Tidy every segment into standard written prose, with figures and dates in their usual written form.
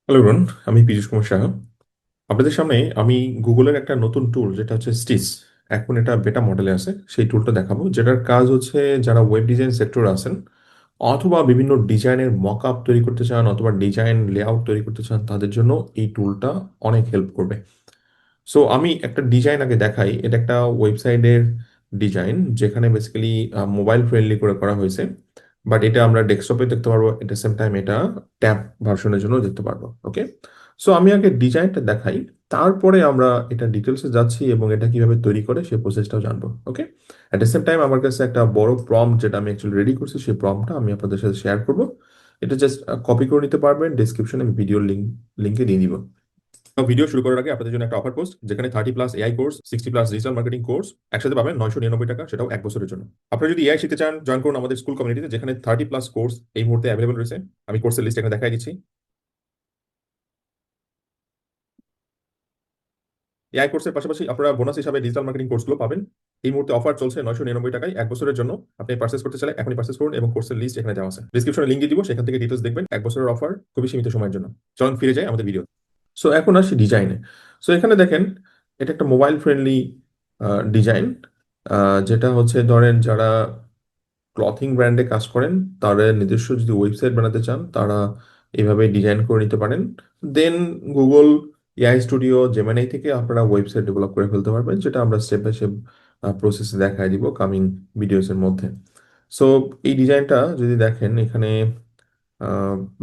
Hello everyone, আমি পীযূষ কুমার সাহা। আপনাদের সামনে আমি গুগলের একটা নতুন টুল যেটা হচ্ছে স্টিচ। এখন এটা বেটা মডেলে আছে, সেই টুলটা দেখাবো, যেটার কাজ হচ্ছে যারা ওয়েব ডিজাইন সেক্টরে আছেন অথবা বিভিন্ন ডিজাইনের মক আপ তৈরি করতে চান অথবা ডিজাইন লেআউট তৈরি করতে চান, তাদের জন্য এই টুলটা অনেক হেল্প করবে। সো আমি একটা ডিজাইন আগে দেখাই। এটা একটা ওয়েবসাইটের ডিজাইন, যেখানে বেসিক্যালি মোবাইল ফ্রেন্ডলি করে করা হয়েছে। বাট এটা আমরা ডেস্কটপে দেখতে পারবো, এট দ্য সেম টাইম এটা ট্যাব ভার্সনের জন্য দেখতে পারবো। ওকে, সো আমি আগে ডিজাইনটা দেখাই, তারপরে আমরা এটা ডিটেলসে যাচ্ছি এবং এটা কিভাবে তৈরি করে সেই প্রসেসটাও জানবো। ওকে, অ্যাট দ্য সেম টাইম আমার কাছে একটা বড় প্রম্পট যেটা আমি অ্যাকচুয়ালি রেডি করছি, সেই প্রম্পটটা আমি আপনাদের সাথে শেয়ার করবো। এটা জাস্ট কপি করে নিতে পারবেন, ডিসক্রিপশনে আমি ভিডিও লিঙ্কে দিয়ে দিব। ভিডিও শুরু করার আগে আপনাদের জন্য একটা অফার পোস্ট, যেখানে 30+ AI course, 60+ digital marketing course একসাথে পাবেন 999 টাকা, সেটাও 1 বছরের জন্য। আপনারা যদি এআই শিখতে চান, জয়েন করুন আমাদের স্কুল কমিউনিটিতে, যেখানে 30+ কোর্স এই মুহূর্তে অ্যাভেলেবল রয়েছে। আমি কোর্সের লিস্ট এখানে দেখাই দিচ্ছি। এআই কোর্সের পাশাপাশি আপনারা বোনাস হিসাবে ডিজিটাল মার্কেটিং কোর্সগুলো পাবেন। এই মুহূর্তে অফার চলছে 999 টাকায় 1 বছরের জন্য। আপনি পার্চেস করতে চাইলে এখনই পার্চেস করুন, এবং কোর্সের লিস্ট এখানে দেওয়া আছে, ডিসক্রিপশনে লিঙ্ক দিয়ে দিব, সেখান থেকে ডিটেলস দেখবেন। 1 বছরের অফার, খুবই সীমিত সময়ের জন্য। চলুন ফিরে যাই আমাদের ভিডিও। সো এখন আসি ডিজাইনে। সো এখানে দেখেন, এটা একটা মোবাইল ফ্রেন্ডলি ডিজাইন, যেটা হচ্ছে ধরেন যারা ক্লথিং ব্র্যান্ডে কাজ করেন, তাদের নিজস্ব যদি ওয়েবসাইট বানাতে চান, তারা এভাবে ডিজাইন করে নিতে পারেন। দেন গুগল এআই স্টুডিও জেমিনাই থেকে আপনারা ওয়েবসাইট ডেভেলপ করে ফেলতে পারবেন, যেটা আমরা স্টেপ বাই স্টেপ প্রসেসে দেখাই দিব কামিং ভিডিওস এর মধ্যে। সো এই ডিজাইনটা যদি দেখেন, এখানে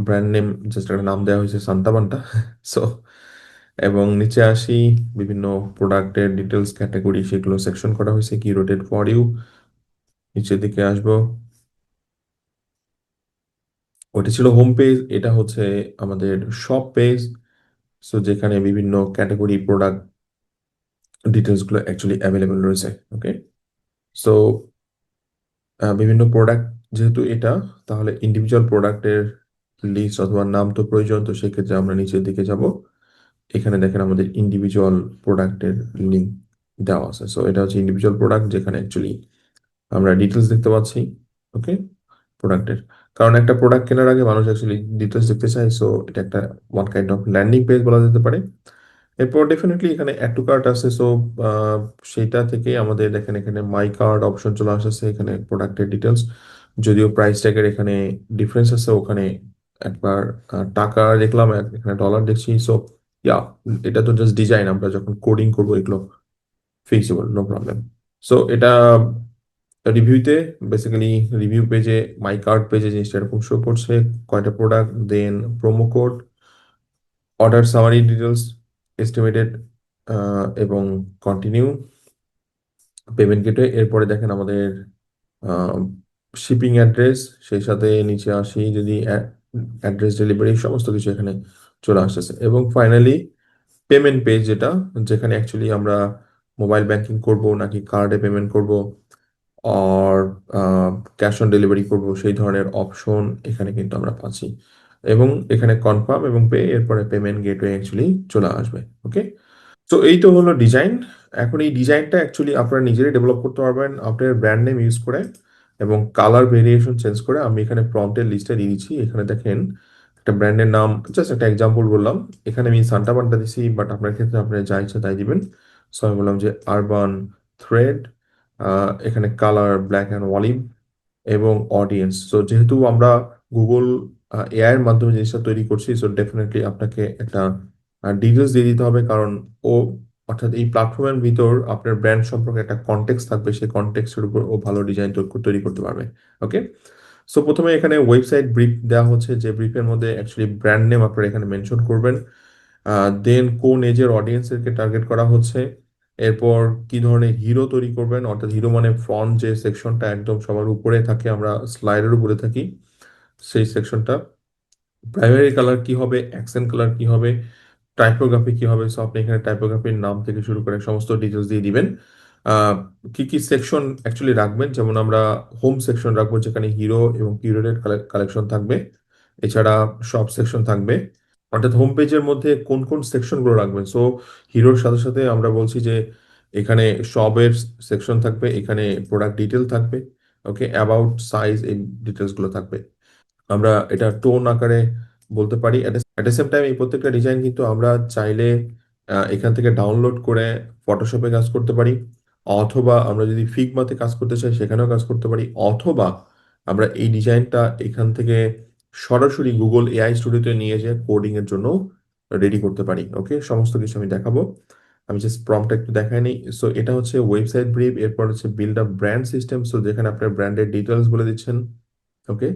ব্র্যান্ড নেম জাস্ট একটা নাম দেওয়া হয়েছে, সান্তাবান্টা। সো এবং নিচে আসি, বিভিন্ন প্রোডাক্টের ডিটেলস ক্যাটাগরি সেগুলো সেকশন করা হয়েছে, কি রোটেড ফর ইউ। নিচের দিকে আসবো, ওটা ছিল হোম পেজ, এটা হচ্ছে আমাদের শপ পেজ। সো যেখানে বিভিন্ন ক্যাটাগরি প্রোডাক্ট ডিটেলস গুলো অ্যাকচুয়ালি অ্যাভেলেবল রয়েছে। ওকে, সো বিভিন্ন প্রোডাক্ট যেহেতু এটা, তাহলে ইন্ডিভিজুয়াল প্রোডাক্টের লিস্ট অথবা নাম তো প্রয়োজন, তো সেক্ষেত্রে আমরা নিচের দিকে যাব। এখানে দেখেন আমাদের ইন্ডিভিজুয়াল প্রোডাক্টের লিঙ্ক দেওয়া আছে। সো এটা হচ্ছে ইন্ডিভিজুয়াল প্রোডাক্ট, যেখানে অ্যাকচুয়ালি আমরা ডিটেলস দেখতে পাচ্ছি। ওকে, প্রোডাক্টের, কারণ একটা প্রোডাক্ট কেনার আগে মানুষ অ্যাকচুয়ালি ডিটেলস দেখতে চায়। সো এটা একটা one kind of landing page বলা যেতে পারে। এরপর ডেফিনেটলি এখানে অ্যাড টু কার্ট আছে। সো সেইটা থেকে আমাদের দেখেন এখানে মাই কার্ড অপশন চলে আসছে, এখানে প্রোডাক্টের ডিটেলস। যদিও প্রাইস ট্যাগের এখানে ডিফারেন্স আছে, ওখানে একবার টাকা দেখলাম, এখানে ডলার দেখছি। সো ইয়া, এটা তো জাস্ট ডিজাইন, আমরা যখন কোডিং করবো এগুলো ফিক্সিবল, নো প্রবলেম। সো এটা রিভিউতে, বেসিক্যালি রিভিউ পেজে, মাই কার্ড পেজে জিনিসটা এরকম শো করছে, কয়টা product, then promo code, order summary details, estimated, এবং কন্টিনিউ, পেমেন্ট গেটওয়ে। এরপরে দেখেন আমাদের শিপিং অ্যাড্রেস, সেই সাথে নিচে আসি যদি অ্যাড্রেস, ডেলিভারি, সমস্ত কিছু এখানে চলে আসতেছে। এবং ফাইনালি পেমেন্ট পেজ, যেটা যেখানে অ্যাকচুয়ালি আমরা মোবাইল ব্যাংকিং করব নাকি কার্ডে পেমেন্ট করব আর ক্যাশ অন ডেলিভারি করব, সেই ধরনের অপশন এখানে কিন্তু আমরা পাচ্ছি। এবং এখানে কনফার্ম এবং পে, এরপরে পেমেন্ট গেটওয়ে অ্যাকচুয়ালি চলে আসবে। ওকে, তো এই তো হলো ডিজাইন। এখন এই ডিজাইনটা অ্যাকচুয়ালি আপনারা নিজেরাই ডেভেলপ করতে পারবেন আপনার ব্র্যান্ড নেম ইউজ করে এবং কালার ভেরিয়েশন চেঞ্জ করে। আমি এখানে প্রম্পটের লিস্টে দিয়ে দিচ্ছি। এখানে দেখেন একটা ব্র্যান্ডের নাম, জাস্ট একটা এক্সাম্পল বললাম। এখানে আমি সান্টা বান্টা দিছি, বাট আপনার ক্ষেত্রে আপনি যা ইচ্ছা তাই দিবেন। সো আমি বললাম যে আরবান থ্রেড, এখানে কালার ব্ল্যাক অ্যান্ড অলিভ, এবং অডিয়েন্স। সো যেহেতু আমরা গুগল এআই এর মাধ্যমে জিনিসটা তৈরি করছি, সো ডেফিনেটলি আপনাকে একটা ডিটেলস দিয়ে দিতে হবে, কারণ ও, অর্থাৎ এই প্ল্যাটফর্মের ভিতর আপনার ব্র্যান্ড সম্পর্কে একটা কনটেক্সট থাকবে, সেই কনটেক্সটের উপর ও ভালো ডিজাইন তৈরি করতে পারবে। ওকে, সো প্রথমে এখানে ওয়েবসাইট ব্রিফ দেওয়া হচ্ছে, যে ব্রিফের মধ্যে অ্যাকচুয়ালি ব্র্যান্ড নেম আপনারা এখানে মেনশন করবেন। দেন কোন এজের অডিয়েন্সকে টার্গেট করা হচ্ছে, এরপর কি ধরনের হিরো তৈরি করবেন, অর্থাৎ হিরো মানে ফ্রন্ট যে সেকশনটা একদম সবার উপরে থাকে, আমরা স্লাইডের উপরে থাকি, সেই সেকশনটা। প্রাইমারি কালার কি হবে, অ্যাকসেন্ট কালার কি হবে, টাইপোগ্রাফি কি হবে। সো আপনি এখানে টাইপোগ্রাফির নাম থেকে শুরু করে সমস্ত ডিটেলস দিয়ে দিবেন। আহ, কি কি সেকশন অ্যাকচুয়ালি রাখবেন, যেমন আমরা হোম সেকশন রাখবো, যেখানে হিরো এবং কিউরেটেড কালেকশন থাকবে। এছাড়া সব সেকশন থাকবে, অর্থাৎ হোম পেজের মধ্যে কোন কোন সেকশন গুলো রাখবেন। সো হিরোর সাথে সাথে আমরা বলছি যে এখানে সবের সেকশন থাকবে, এখানে প্রোডাক্ট ডিটেল থাকবে, ওকে, অ্যাবাউট সাইজ, এই ডিটেলস গুলো থাকবে। আমরা এটা টোন আকারে বলতে পারি। অ্যাট দ্য সেম টাইম এই প্রত্যেকটা ডিজাইন কিন্তু আমরা চাইলে এখান থেকে ডাউনলোড করে ফটোশপে কাজ করতে পারি, অথবা আমরা যদি ফিগমাতে কাজ করতে চাই সেখানেও কাজ করতে পারি, অথবা আমরা এই ডিজাইনটা এখান থেকে সরাসরি গুগল এআই স্টুডিওতে নিয়ে যেয়ে কোডিং এর জন্য রেডি করতে পারি। ওকে, সমস্ত কিছু আমি দেখাবো। আমি জাস্ট প্রম্পটটা একটু দেখাই নিই। সো এটা হচ্ছে ওয়েবসাইট ব্রিফ, এরপর হচ্ছে build up brand system, so যেখানে আপনার ব্র্যান্ডের ডিটেলস বলে দিচ্ছেন। ওকে,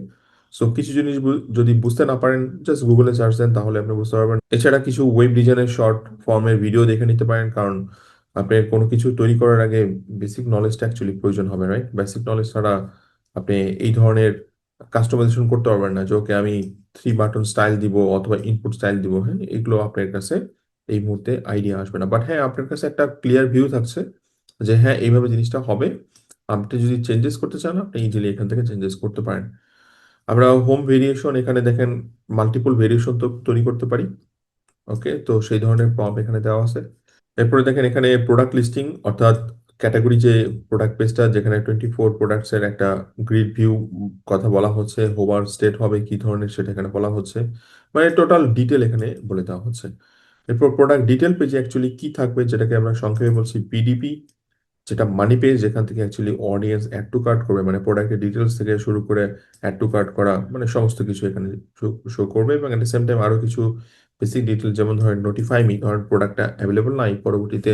সো কিছু জিনিস যদি বুঝতে না পারেন জাস্ট গুগলে সার্চ দেন তাহলে আপনি বুঝতে পারবেন। এছাড়া কিছু ওয়েব ডিজাইনের শর্ট ফর্মের ভিডিও দেখে নিতে পারেন, কারণ আপনার কোনো কিছু তৈরি করার আগে বেসিক নলেজটা অ্যাকচুয়ালি প্রয়োজন হবে, রাইট? বেসিক নলেজ ছাড়া আপনি এই ধরনের কাস্টমাইজেশন করতে পারবেন না, যে ওকে আমি 3 বাটন স্টাইল দিব অথবা ইনপুট স্টাইল দিব। হ্যাঁ, এগুলো আপনার কাছে এই মুহূর্তে আইডিয়া আসবে না, বাট হ্যাঁ আপনার কাছে একটা ক্লিয়ার ভিউ থাকছে যে হ্যাঁ এইভাবে জিনিসটা হবে। আপনি যদি চেঞ্জেস করতে চান আপনি ইজিলি এখান থেকে চেঞ্জেস করতে পারেন। আমরা হোম ভেরিয়েশন এখানে দেখেন মাল্টিপল ভেরিয়েশন তো তৈরি করতে পারি। ওকে, তো সেই ধরনের প্রম্পট এখানে দেওয়া আছে। এরপরে দেখেন এখানে প্রোডাক্ট লিস্টিং, অর্থাৎ ক্যাটাগরি যে প্রোডাক্ট পেজটা যেখানে 24 প্রোডাক্টস এর একটা গ্রিড ভিউ কথা বলা হচ্ছে, হোভার স্টেট হবে কি ধরনের সেটা এখানে বলা হচ্ছে, মানে টোটাল ডিটেল এখানে বলে দেওয়া হচ্ছে। এরপর প্রোডাক্ট ডিটেল পেজে অ্যাকচুয়ালি কি থাকবে যেটাকে আমরা সংক্ষেপে বলছি পিডিপি, যেটা মানি পেজ, যেখান থেকে actually audience add to cart করবে, মানে প্রোডাক্টের ডিটেলস থেকে শুরু করে অ্যাড টু কার্ট করা, মানে সমস্ত কিছু এখানে শো করবে। এবং এট দ্য সেম টাইম আরো কিছু বেসিক ডিটেল, যেমন ধরেন নোটিফাই মি, ধরেন প্রোডাক্টটা অ্যাভেলেবল নাই পরবর্তীতে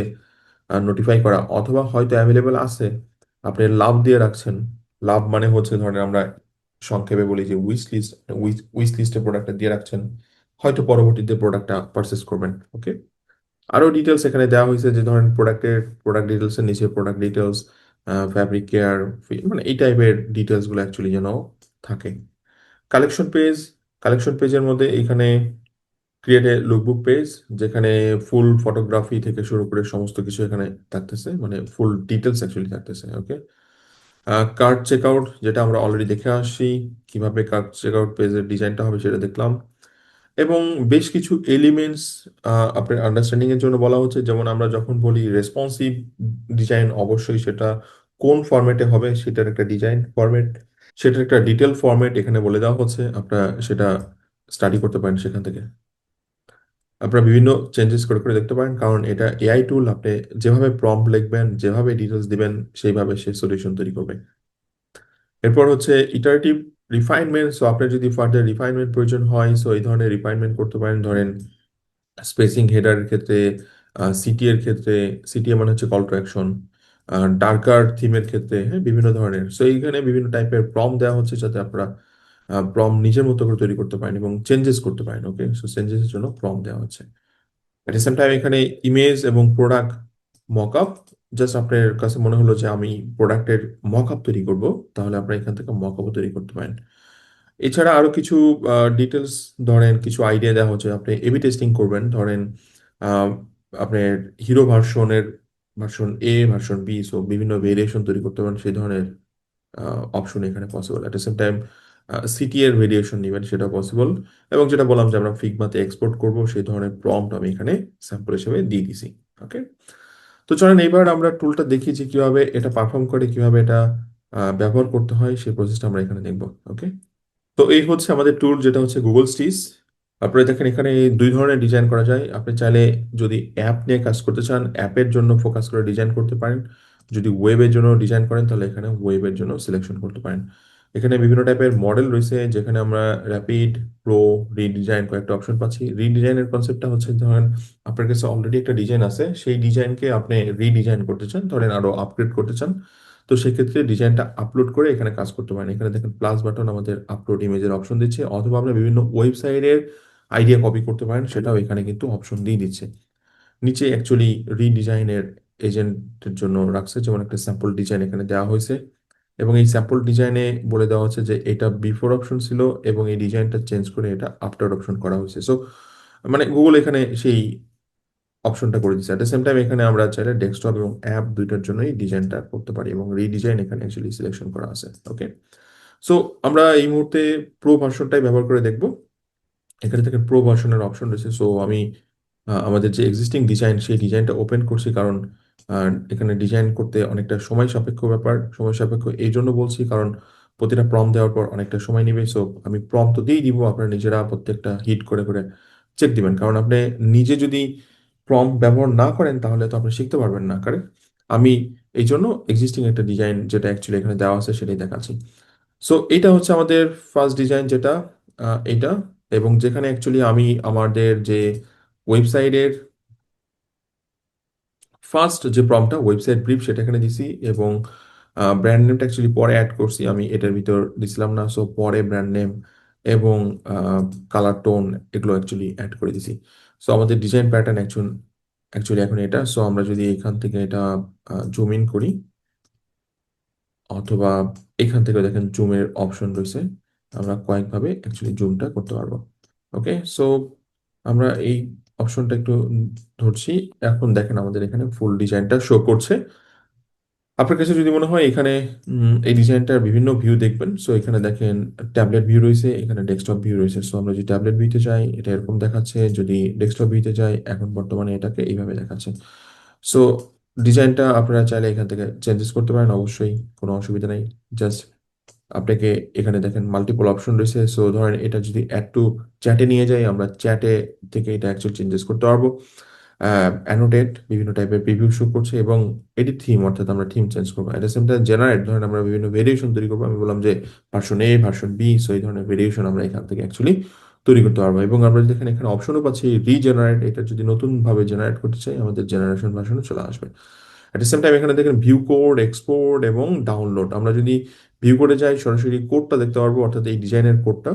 নোটিফাই করা, অথবা হয়তো অ্যাভেলেবল আছে আপনি লাভ দিয়ে রাখছেন। লাভ মানে হচ্ছে ধরেন আমরা সংক্ষেপে বলি যে উইশ লিস্ট, উইশ লিস্টে প্রোডাক্টটা দিয়ে রাখছেন, হয়তো পরবর্তীতে প্রোডাক্টটা পারচেস করবেন। ওকে, আরো ডিটেলস এখানে দেওয়া হয়েছে, যে ধরেন প্রোডাক্ট ডিটেলস এর নিচে প্রোডাক্ট ডিটেলস, ফ্যাব্রিক কেয়ার, মানে এই টাইপের ডিটেলস গুলো অ্যাকচুয়ালি যেন থাকে। কালেকশন পেজ, কালেকশন পেজের মধ্যে এখানে ক্রিয়েট এ লুকবুক পেজ, যেখানে ফুল ফটোগ্রাফি থেকে শুরু করে সমস্ত কিছু এখানে থাকতেছে, মানে ফুল ডিটেলস অ্যাকচুয়ালি থাকতেছে। ওকে, কার্ট চেকআউট, যেটা আমরা অলরেডি দেখে আসছি, কিভাবে কার্ট চেকআউট পেজের ডিজাইনটা হবে সেটা দেখলাম। এবং বেশ কিছু এলিমেন্টস আপনার আন্ডারস্ট্যান্ডিং এর জন্য বলা হচ্ছে, যেমন আমরা যখন বলি রেসপন্সিভ ডিজাইন, অবশ্যই সেটা কোন ফরম্যাটে হবে সেটার একটা ডিজাইন ফরম্যাট, সেটার একটা ডিটেল ফরম্যাট এখানে বলে দেওয়া হচ্ছে। আপনারা সেটা স্টাডি করতে পারেন, সেখান থেকে আপনারা বিভিন্ন চেঞ্জেস করে করে দেখতে পারেন, কারণ এটা এআই টুল। আপনি যেভাবে প্রম্পট লিখবেন, যেভাবে ডিটেলস দিবেন, সেইভাবে সে সলিউশন তৈরি করবে। এরপর হচ্ছে ইটারেটিভ রিফাইনমেন্ট, সো আপনার যদি ফার্দার রিফাইনমেন্ট প্রয়োজন হয়, সো এই ধরনের রিফাইনমেন্ট করতে পারেন। ধরেন স্পেসিং হেডারের ক্ষেত্রে, সিটি এর ক্ষেত্রে, সিটিএ মানে হচ্ছে কল টু অ্যাকশন, ডার্কার থিমের ক্ষেত্রে, হ্যাঁ বিভিন্ন ধরনের। সো এইখানে বিভিন্ন টাইপের প্রম দেওয়া হচ্ছে যাতে আপনারা প্রম নিজের মতো করে তৈরি করতে পারেন এবং চেঞ্জেস করতে পারেন। ওকে, সো চেঞ্জেসের জন্য প্রম দেওয়া হচ্ছে। এট দ্য সেম টাইম এখানে ইমেজ এবং প্রোডাক্ট মকআপ, জাস্ট আপনার কাছে মনে হলো যে আমি প্রোডাক্টের মকআপ তৈরি করব, তাহলে আপনারা এখান থেকে মকআপও তৈরি করতে পারেন। এছাড়া আরো কিছু ডিটেলস, ধরেন কিছু আইডিয়া দেওয়া হচ্ছে, আপনি এবি টেস্টিং করবেন। ধরেন আহ, আপনার হিরো ভার্সন এ, ভার্সন বি, সো বিভিন্ন ভেরিয়েশন তৈরি করতে পারেন, সেই ধরনের অপশন এখানে possible. At the same time city এর ভেরিয়েশন নেবেন, সেটা পসিবল। এবং যেটা বললাম যে আমরা ফিগমাতে এক্সপোর্ট করব, সেই ধরনের প্রম্পট আমি এখানে স্যাম্পল হিসেবে দিয়ে দিছি। ওকে, তো চলেন এইবার আমরা টুলটা দেখি যে কিভাবে এটা পারফর্ম করে, কিভাবে এটা ব্যবহার করতে হয়, সেই প্রসেসটা আমরা এখানে দেখবো। ওকে, তো এই হচ্ছে আমাদের টুল, যেটা হচ্ছে গুগল স্টিচ। আপনারা দেখেন এখানে দুই ধরনের ডিজাইন করা যায়। আপনি চাইলে যদি অ্যাপ নিয়ে কাজ করতে চান, অ্যাপের জন্য ফোকাস করে ডিজাইন করতে পারেন। যদি ওয়েবের জন্য ডিজাইন করেন তাহলে এখানে ওয়েবের জন্য সিলেকশন করতে পারেন। এখানে বিভিন্ন টাইপের মডেল রয়েছে, যেখানে আমরা র্যাপিড, প্রো, রিডিজাইন কয়েকটা অপশন পাচ্ছি। রিডিজাইনের কনসেপ্টটা হচ্ছে ধরেন আপনার কাছে অলরেডি একটা ডিজাইন আছে, সেই ডিজাইনকে আপনি রিডিজাইন করতে চান, ধরেন আরো আপগ্রেড করতে চান, তো সেক্ষেত্রে ডিজাইনটা আপলোড করে এখানে কাজ করতে পারেন। এখানে দেখেন প্লাস বাটন আমাদের আপলোড ইমেজের অপশন দিচ্ছে, অথবা আপনি বিভিন্ন ওয়েবসাইটের আইডিয়া কপি করতে পারেন, সেটাও এখানে কিন্তু অপশন দিয়ে দিচ্ছে। নিচে অ্যাকচুয়ালি রিডিজাইনের এজেন্টের জন্য রাখছে, যেমন একটা স্যাম্পল ডিজাইন এখানে দেওয়া হয়েছে, এবং এই স্যাম্পল ডিজাইনে বলে দেওয়া হচ্ছে যে এটা বিফোর অপশন ছিল এবং এই ডিজাইনটা চেঞ্জ করে এটা আফটার অপশন করা হয়েছে। সো মানে গুগল এখানে সেই অপশনটা করে দিচ্ছে। অ্যাট দ্য সেম টাইম এখানে আমরা চাইলে ডেস্কটপ এবং অ্যাপ দুইটার জন্যই ডিজাইনটা করতে পারি, এবং রিডিজাইন এখানে অ্যাকচুয়ালি সিলেকশন করা আছে। ওকে, সো আমরা এই মুহূর্তে প্রো ভার্সনটাই ব্যবহার করে দেখব। এখানে থেকে প্রো ভার্সনের অপশন রয়েছে। সো আমি আমাদের যে এক্সিস্টিং ডিজাইন সেই ডিজাইনটা ওপেন করছি, কারণ এখানে ডিজাইন করতে অনেকটা সময় সাপেক্ষ ব্যাপার। সময় সাপেক্ষ এই জন্য বলছি কারণ প্রতিটা প্রম্পট দেওয়ার পর অনেকটা সময় নেবে। সো আমি প্রম্পট তো দিয়েই দিব, আপনারা নিজেরা প্রত্যেকটা হিট করে করে চেক দিবেন, কারণ আপনি নিজে যদি প্রম্পট ব্যবহার না করেন তাহলে তো আপনি শিখতে পারবেন না, কারেক্ট? আমি এই জন্য এক্সিস্টিং একটা ডিজাইন যেটা অ্যাকচুয়ালি এখানে দেওয়া আছে সেটাই দেখাচ্ছি। সো এটা হচ্ছে আমাদের ফার্স্ট ডিজাইন, যেটা এটা, এবং যেখানে অ্যাকচুয়ালি আমি আমাদের যে ওয়েবসাইটের ফার্স্ট যে প্রম্পটটা ওয়েবসাইট ব্রিফ সেটা এখানে দিছি, এবং ব্র্যান্ড নেমটা অ্যাকচুয়ালি পরে অ্যাড করছি, আমি এটার ভিতর দিছিলাম না। সো পরে ব্র্যান্ড নেম এবং কালার টোন এগুলো অ্যাকচুয়ালি অ্যাড করে দিছি। সো আমাদের ডিজাইন প্যাটার্ন অ্যাকচুয়ালি এখন এটা। সো আমরা যদি এখান থেকে এটা জুম ইন করি, অথবা এখান থেকে দেখেন জুমের অপশন রয়েছে, আমরা কয়েকভাবে অ্যাকচুয়ালি জুমটা করতে পারবো। ওকে, সো আমরা এই অপশনটা একটু ধরছি। এখন দেখেন আমাদের এখানে ফুল ডিজাইনটা শো করছে। আপনার কাছে যদি মনে হয় এখানে এই ডিজাইনটার বিভিন্ন ভিউ দেখবেন, সো এখানে দেখেন ট্যাবলেট ভিউ রয়েছে, এখানে ডেস্কটপ ভিউ রয়েছে। সো আমরা যদি ট্যাবলেট ভিউতে যাই এটা এরকম দেখাচ্ছে, যদি ডেস্কটপ ভিউতে যাই এখন বর্তমানে এটাকে এইভাবে দেখাচ্ছে। সো ডিজাইনটা আপনারা চাইলে এখান থেকে চেঞ্জেস করতে পারেন, অবশ্যই কোনো অসুবিধা নেই। জাস্ট আপনাকে এখানে দেখেন মাল্টিপল অপশন রয়েছে। সো ধরেন এটা যদি অ্যাড টু চ্যাটে নিয়ে যাই, আমরা চ্যাটে থেকে এটা অ্যাকচুয়ালি চেঞ্জেস করতে পারবো। অ্যানোটেট বিভিন্ন টাইপের প্রিভিউ শো করছে, এবং এডিট থিম, অর্থাৎ আমরা থিম চেঞ্জ করবো। At the same time generate, ধরেন আমরা বিভিন্ন ভেরিয়েশন তৈরি করবো, আমি বললাম যে ভার্সন এ, ভার্সন বি, সো এই ধরনের ভেরিয়েশন আমরা এখান থেকে অ্যাকচুয়ালি তৈরি করতে পারবো। এবং আমরা যদি এখানে এখানে অপশনও পাচ্ছি রিজেনারেট, এটা যদি নতুন ভাবে জেনারেট করতে চাই আমাদের জেনারেশন ভার্সনে চলে আসবে। অ্যাট দ্য সেম টাইম এখানে দেখেন ভিউ কোড, এক্সপোর্ট এবং ডাউনলোড। আমরা যদি ভিউ কোডে যাই সরাসরি কোডটা দেখতে পারবো, অর্থাৎ এই ডিজাইনের কোডটা।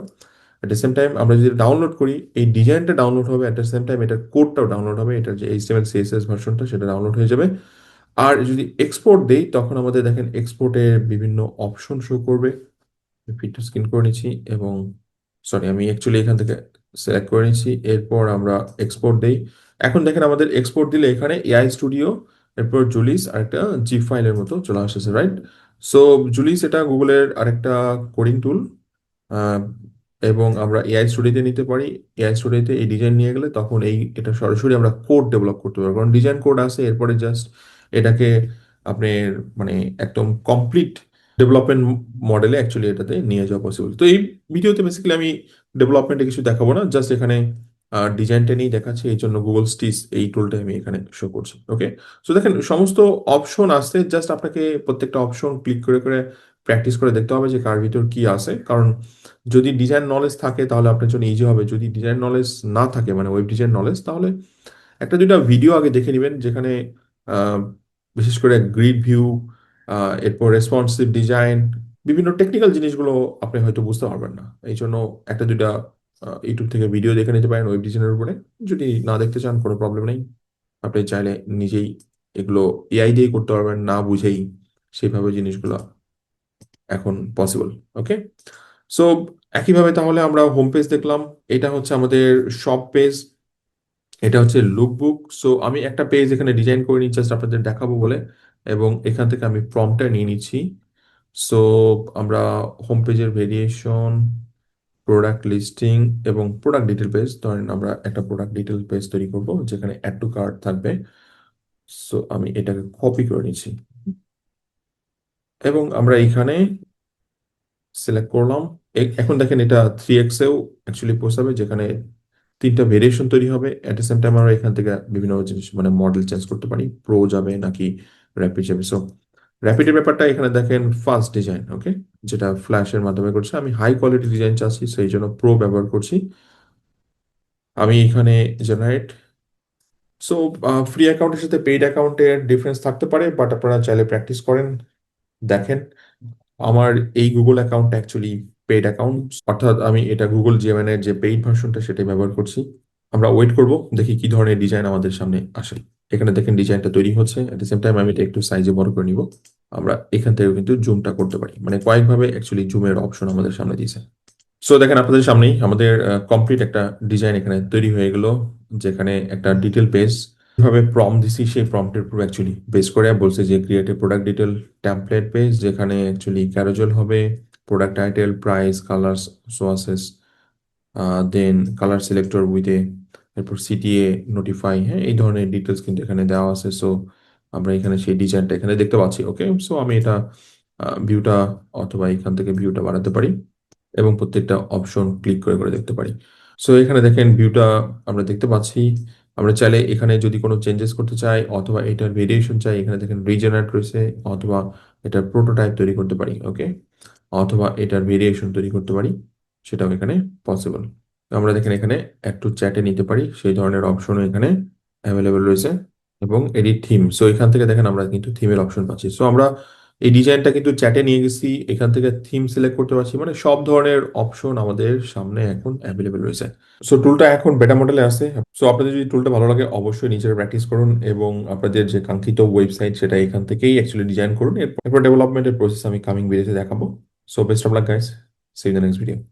অ্যাট দ্য সেম টাইম আমরা যদি ডাউনলোড করি এই ডিজাইনটা ডাউনলোড হবে, অ্যাট দ্য সেম টাইম এটার কোডটাও ডাউনলোড হবে, এটার যে এইচটিএমএল সিএসএস ভার্সনটা সেটা ডাউনলোড হয়ে যাবে। আর যদি এক্সপোর্ট দেই তখন আমাদের দেখেন এক্সপোর্টে বিভিন্ন অপশন শো করবে। ফিট টু স্ক্রিন করে নিচ্ছি, এবং সরি আমি অ্যাকচুয়ালি এখান থেকে সিলেক্ট করে নিচ্ছি, এরপর আমরা এক্সপোর্ট দেই। এখন দেখেন আমাদের এক্সপোর্ট দিলে এখানে এআই স্টুডিও, এরপর জুলিস আর একটা জিপ ফাইলের মতো চলে আসছে, রাইট? সো জুলিস এটা গুগলের আরেকটা কোডিং টুল, এবং আমরা এআই স্টুডিওতে নিতে পারি। এআই স্টুডিওতে এই ডিজাইন নিয়ে গেলে তখন এটা সরাসরি আমরা কোড ডেভেলপ করতে পারবো, কারণ ডিজাইন কোড আছে, এরপরে জাস্ট এটাকে আপনি মানে একদম কমপ্লিট ডেভেলপমেন্ট মডেলে অ্যাকচুয়ালি এটাতে নিয়ে যাওয়া পসিবল। তো এই ভিডিওতে বেসিক্যালি আমি ডেভেলপমেন্টে কিছু দেখাবো না, জাস্ট এখানে ডিজাইনটা নিয়ে দেখাচ্ছি, এই জন্য গুগল স্টিচ এই টুলটা আমি এখানে শো করছি। ওকে, সো দেখেন সমস্ত অপশন আছে, জাস্ট আপনাকে প্রত্যেকটা অপশন ক্লিক করে করে প্র্যাকটিস করে দেখতে হবে যে কার ভিতর কি আছে। কারণ যদি ডিজাইন নলেজ থাকে তাহলে আপনার জন্য ইজি হবে, যদি ডিজাইন নলেজ না থাকে মানে ওয়েব ডিজাইন নলেজ, তাহলে একটা দুইটা ভিডিও আগে দেখে নেবেন যেখানে আহ, বিশেষ করে গ্রিড ভিউ, এরপর রেসপন্সিভ ডিজাইন, বিভিন্ন টেকনিক্যাল জিনিসগুলো আপনি হয়তো বুঝতে পারবেন না। এই জন্য একটা দুইটা ইউটিউব থেকে ভিডিও দেখে নিতে পারেন ওয়েব ডিজাইনের উপরে। যদি না দেখতে চান কোনো প্রবলেম নেই, আপনি চাইলে নিজেই এগুলো এআই দিয়েই করতে পারবেন, না বুঝেই সেইভাবে জিনিসগুলো এখন পসিবল। ওকে, সো একইভাবে তাহলে আমরা হোম পেজ দেখলাম, এটা হচ্ছে আমাদের শপ পেজ, এটা হচ্ছে লুকবুক। সো আমি একটা পেজ এখানে ডিজাইন করে নিচ্ছি জাস্ট আপনাদের দেখাবো বলে, এবং এখান থেকে আমি প্রম্পটটা নিয়ে নিচ্ছি। সো আমরা হোম পেজের ভেরিয়েশন, প্রোডাক্ট লিস্টিং এবং প্রোডাক্ট ডিটেল পেজ, ধরেন আমরা একটা প্রোডাক্ট ডিটেল পেজ তৈরি করব যেখানে অ্যাড টু কার্ট থাকবে। সো আমি এটাকে কপি করে নিচ্ছি, এবং আমরা এখানে সিলেক্ট করলাম। এখন দেখেন এটা 3x-এও অ্যাকচুয়ালি পোষাবে, যেখানে তিনটা ভেরিয়েশন তৈরি হবে। এট দ্য সেম টাইম আমরা এখান থেকে বিভিন্ন জিনিস মানে মডেল চেঞ্জ করতে পারি, প্রো যাবে নাকি র্যাপিড যাবে। সো র্যাপিডের ব্যাপারটা এখানে দেখেন ফার্স্ট ডিজাইন, ওকে, যেটা ফ্ল্যাশের মাধ্যমে করছে। আমি হাই কোয়ালিটি ডিজাইন চাচ্ছি, সেই জন্য প্রো ব্যবহার করছি। আমি এখানে জেনারেট। সো ফ্রি অ্যাকাউন্টের সাথে পেইড অ্যাকাউন্টের ডিফারেন্স থাকতে পারে, বাট আপনারা চাইলে প্র্যাকটিস করেন, দেখেন। আমার এই Google account actually paid account, অর্থাৎ আমি এটা গুগল জিএমএন এর যে পেইড ভার্সনটা সেটাই ব্যবহার করছি। আমরা ওয়েট করব, দেখি কি ধরনের ডিজাইন আমাদের সামনে আসে। এখানে দেখেন ডিজাইনটা তৈরি হচ্ছে, এট দ্য সেম টাইম আমি এটা একটু সাইজে বড় করে নিব। আমরা এখান থেকেও কিন্তু জুমটা করতে পারি, মানে কয়েকভাবে অ্যাকচুয়ালি জুমের অপশন আমাদের সামনে দিয়েছে। সো দেখেন আপনাদের সামনেই আমাদের কমপ্লিট একটা ডিজাইন এখানে তৈরি হয়ে গেল, যেখানে একটা ডিটেল পেজ ভাবে প্রম্পট দিছি, সেই প্রম্পটের উপর অ্যাকচুয়ালি বেস করে বলছে যে create a product detail template page, যেখানে অ্যাকচুয়ালি ক্যারোজেল হবে, product title, price, colours, swatches, then colour selector with a, এরপর সিটিএ নোটিফাই, হ্যাঁ এই ধরনের ডিটেলস কিন্তু এখানে দেওয়া আছে। সো আমরা এখানে সেই ডিজাইনটা এখানে দেখতে পাচ্ছি। ওকে, সো আমি এটা ভিউটা অথবা এখান থেকে ভিউটা বাড়াতে পারি এবং প্রত্যেকটা অপশন ক্লিক করে করে দেখতে পারি। সো এখানে দেখেন ভিউটা আমরা দেখতে পাচ্ছি। আমরা চাইলে এখানে যদি কোনো চেঞ্জেস করতে চাই অথবা এটার ভেরিয়েশন চাই, এখানে দেখেন রিজেনারেট রয়েছে, অথবা এটার প্রোটোটাইপ তৈরি করতে পারি, ওকে, অথবা এটার ভেরিয়েশন তৈরি করতে পারি, সেটাও এখানে পসিবল। আমরা দেখেন এখানে একটু চ্যাটে নিতে পারি, সেই ধরনের অপশনও এখানে অ্যাভেলেবেল রয়েছে, এবং এডিট থিম। সো এখান থেকে দেখেন আমরা কিন্তু থিমের অপশন পাচ্ছি। সো আমরা এই ডিজাইনটা কিন্তু চ্যাটে নিয়ে গেছি, এখান থেকে থিম সিলেক্ট করতে পারছি, মানে সব ধরনের অপশন আমাদের সামনে এখন অ্যাভেলেবেল রয়েছে। সো টুলটা এখন বেটা মডেলে আছে। সো আপনাদের যদি টুলটা ভালো লাগে অবশ্যই নিজেরা প্র্যাকটিস করুন এবং আপনাদের যে কাঙ্ক্ষিত ওয়েবসাইট সেটা এখান থেকেই অ্যাকচুয়ালি ডিজাইন করুন। এরপর ডেভেলপমেন্টের প্রসেস আমি কামিং ভিডিওতে দেখাবো। So best of luck guys, see you in the next video.